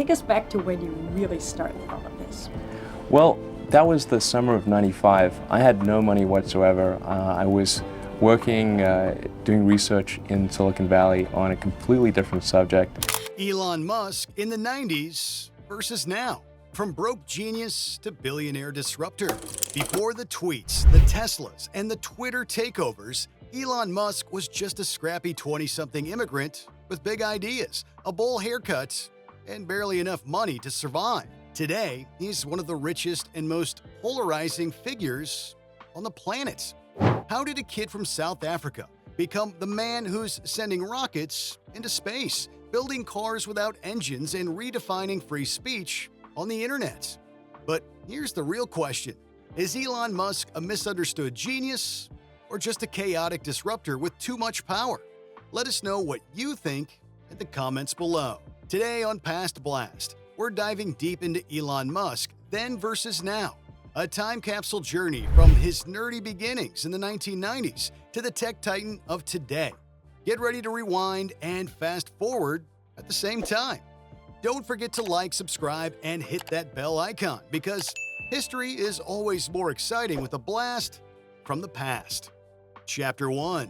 take us back to when you really started all of this. Well, that was the summer of '95. I had no money whatsoever. I was working, doing research in Silicon Valley on a completely different subject. Elon Musk in the 90s versus now. From broke genius to billionaire disruptor. Before the tweets, the Teslas, and the Twitter takeovers, Elon Musk was just a scrappy 20-something immigrant with big ideas, a bowl haircut, and barely enough money to survive. Today, he's one of the richest and most polarizing figures on the planet. How did a kid from South Africa become the man who's sending rockets into space, building cars without engines, and redefining free speech on the internet? But here's the real question. Is Elon Musk a misunderstood genius or just a chaotic disruptor with too much power? Let us know what you think in the comments below. Today on Past Blast, we're diving deep into Elon Musk, then versus now. A time capsule journey from his nerdy beginnings in the 1990s to the tech titan of today. Get ready to rewind and fast forward at the same time. Don't forget to like, subscribe, and hit that bell icon because history is always more exciting with a blast from the past. Chapter 1.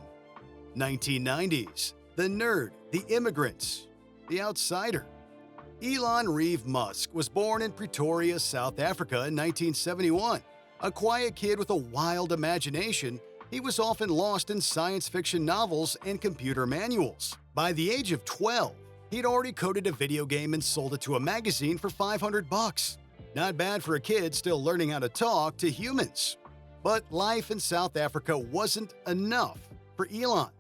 1990s. The nerd, the immigrant, the outsider. Elon Reeve Musk was born in Pretoria, South Africa in 1971. A quiet kid with a wild imagination, he was often lost in science fiction novels and computer manuals. By the age of 12, he'd already coded a video game and sold it to a magazine for $500. Not bad for a kid still learning how to talk to humans. But life in South Africa wasn't enough for Elon.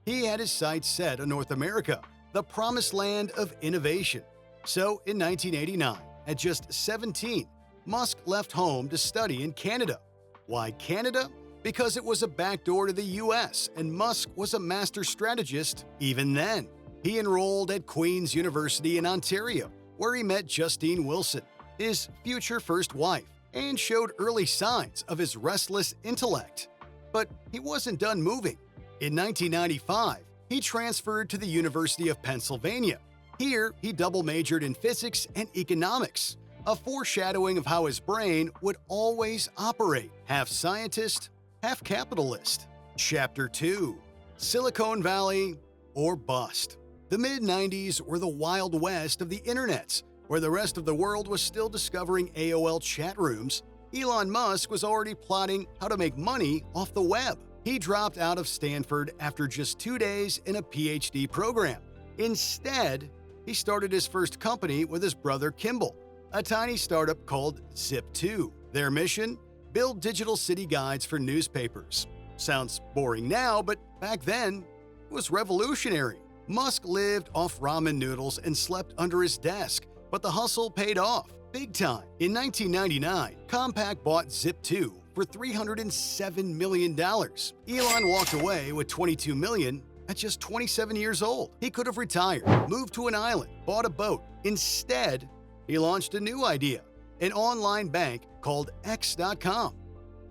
He had his sights set on North America, the promised land of innovation. So in 1989, at just 17, Musk left home to study in Canada. Why Canada? Because it was a backdoor to the US, and Musk was a master strategist even then. He enrolled at Queen's University in Ontario, where he met Justine Wilson, his future first wife, and showed early signs of his restless intellect. But he wasn't done moving. In 1995, he transferred to the University of Pennsylvania. Here, he double majored in physics and economics, a foreshadowing of how his brain would always operate, half scientist, half capitalist. Chapter 2. Silicon Valley or Bust. The mid-90s were the Wild West of the internet, where the rest of the world was still discovering AOL chat rooms. Elon Musk was already plotting how to make money off the web. He dropped out of Stanford after just 2 days in a PhD program. Instead, he started his first company with his brother Kimball, a tiny startup called Zip2. Their mission? Build digital city guides for newspapers. Sounds boring now, but back then, it was revolutionary. Musk lived off ramen noodles and slept under his desk, but the hustle paid off, big time. In 1999, Compaq bought Zip2 for $307 million. Elon walked away with $22 million at just 27 years old. He could have retired, moved to an island, bought a boat. Instead, he launched a new idea, an online bank called X.com.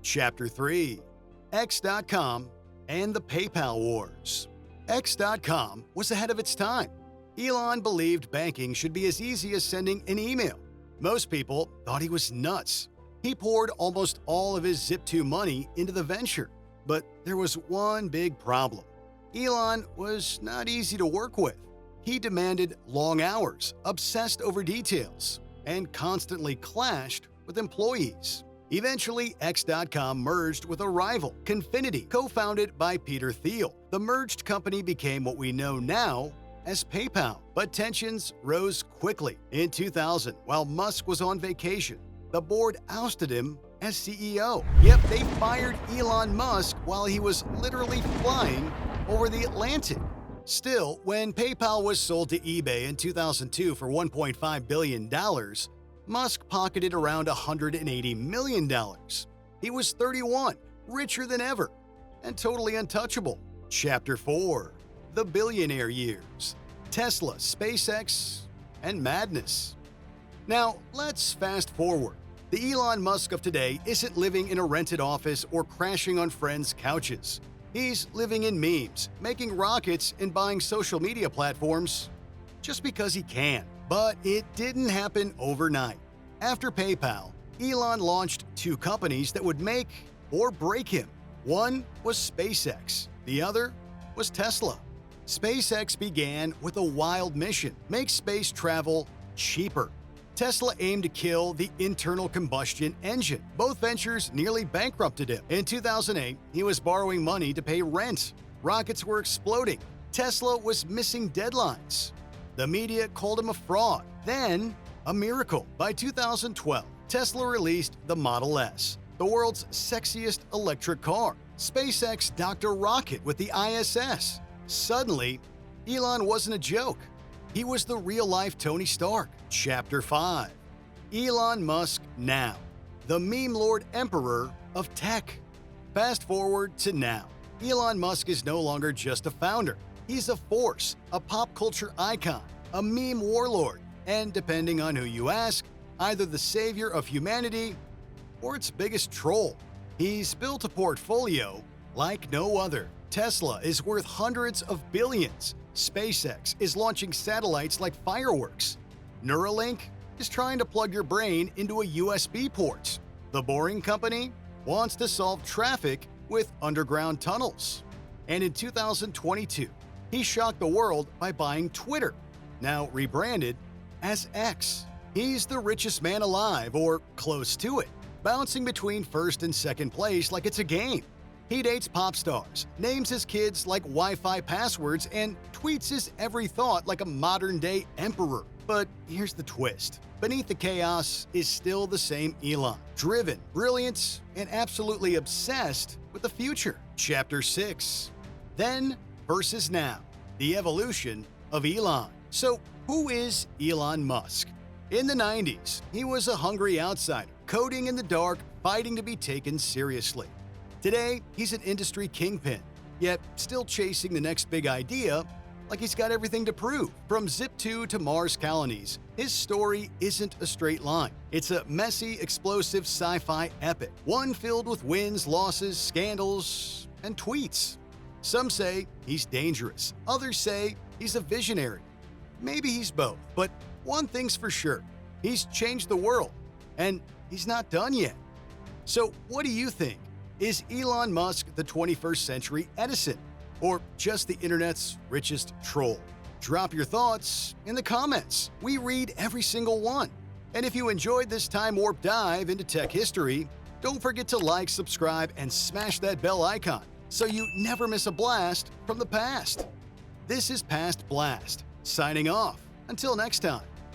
Chapter 3. X.com and the PayPal Wars. X.com was ahead of its time. Elon believed banking should be as easy as sending an email. Most people thought he was nuts. He poured almost all of his Zip2 money into the venture. But there was one big problem. Elon was not easy to work with. He demanded long hours, obsessed over details, and constantly clashed with employees. Eventually, X.com merged with a rival, Confinity, co-founded by Peter Thiel. The merged company became what we know now as PayPal. But tensions rose quickly. In 2000, while Musk was on vacation, the board ousted him as CEO. Yep, they fired Elon Musk while he was literally flying over the Atlantic. Still, when PayPal was sold to eBay in 2002 for $1.5 billion, Musk pocketed around $180 million. He was 31, richer than ever, and totally untouchable. Chapter 4. The Billionaire Years. Tesla, SpaceX, and madness. Now, let's fast forward. The Elon Musk of today isn't living in a rented office or crashing on friends' couches. He's living in memes, making rockets, and buying social media platforms just because he can. But it didn't happen overnight. After PayPal, Elon launched two companies that would make or break him. One was SpaceX, the other was Tesla. SpaceX began with a wild mission: make space travel cheaper. Tesla aimed to kill the internal combustion engine. Both ventures nearly bankrupted him. In 2008, he was borrowing money to pay rent. Rockets were exploding. Tesla was missing deadlines. The media called him a fraud. Then, a miracle. By 2012, Tesla released the Model S, the world's sexiest electric car. SpaceX docked a rocket with the ISS. Suddenly, Elon wasn't a joke. He was the real-life Tony Stark. Chapter 5. Elon Musk now, the meme lord emperor of tech. Fast forward to now. Elon Musk is no longer just a founder. He's a force, a pop culture icon, a meme warlord, and depending on who you ask, either the savior of humanity or its biggest troll. He's built a portfolio like no other. Tesla is worth hundreds of billions. SpaceX is launching satellites like fireworks. Neuralink is trying to plug your brain into a USB port. The Boring Company wants to solve traffic with underground tunnels. And in 2022, he shocked the world by buying Twitter, now rebranded as X. He's the richest man alive, or close to it, bouncing between first and second place like it's a game. He dates pop stars, names his kids like Wi-Fi passwords, and tweets his every thought like a modern-day emperor. But here's the twist. Beneath the chaos is still the same Elon, driven, brilliant, and absolutely obsessed with the future. Chapter 6. Then versus now. The evolution of Elon. So, who is Elon Musk? In the 90s, he was a hungry outsider, coding in the dark, fighting to be taken seriously. Today, he's an industry kingpin, yet still chasing the next big idea like he's got everything to prove. From Zip2 to Mars colonies, his story isn't a straight line. It's a messy, explosive sci-fi epic, one filled with wins, losses, scandals, and tweets. Some say he's dangerous, others say he's a visionary. Maybe he's both, but one thing's for sure, he's changed the world, and he's not done yet. So what do you think? Is Elon Musk the 21st century Edison, or just the internet's richest troll? Drop your thoughts in the comments. We read every single one. And if you enjoyed this time warp dive into tech history, don't forget to like, subscribe, and smash that bell icon so you never miss a blast from the past. This is Past Blast, signing off. Until next time.